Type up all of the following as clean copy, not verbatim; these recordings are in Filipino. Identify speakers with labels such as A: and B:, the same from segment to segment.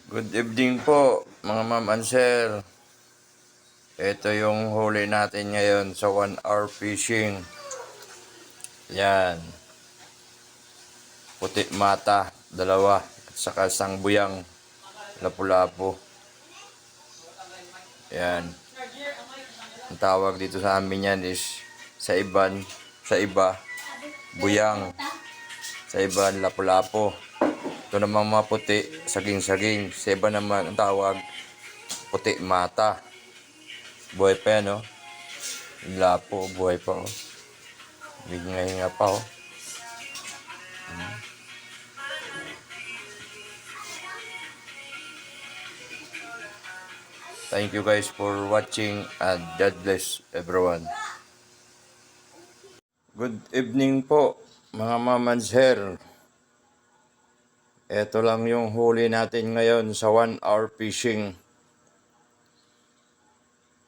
A: Good evening po mga ma'am and sir. Ito yung huli natin ngayon sa 1 hour fishing. Yan. Puti mata, dalawa. At saka isang buyang lapu-lapu. Yan. Ang tawag dito sa amin yan is sa iba, buyang. Sa iba, lapu-lapu. Ito naman mga puti, saging-saging. Sa iba naman ang tawag, puti mata. Buhay pa yan, oh. Lapo, buhay pa, oh. Hinga-hinga pa, oh. Thank you guys for watching and God bless everyone. Good evening po, mga ma'am and sir. Ito lang yung huli natin ngayon sa 1 hour fishing.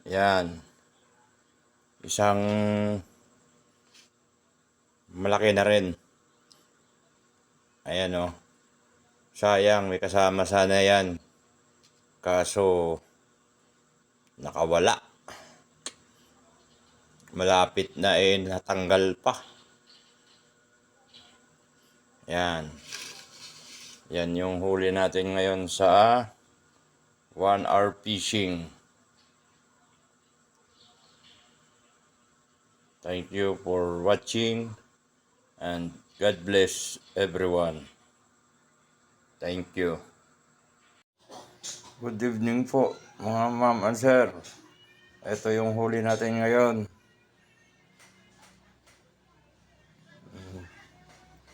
A: Yan. Isang malaki na rin. Ayan, oh. Sayang, may kasama sana yan. Kaso, nakawala. Malapit na natanggal pa. Yan. Yan yung huli natin ngayon sa 1 hour fishing. Thank you for watching and God bless everyone. Thank you. Good evening po mga ma'am and sir. Ito yung huli natin ngayon.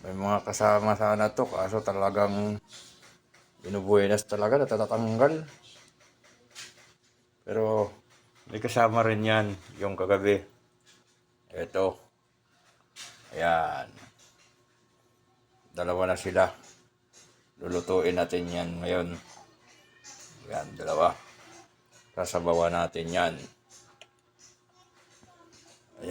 A: May mga kasama sana to, kaso talagang binubuenas talaga, natatanggal. Pero may kasama rin yan yung kagabi. Ito. Ayan. Dalawa na sila. Lulutuin natin yan ngayon. Ayan, dalawa. Sasabawan natin yan.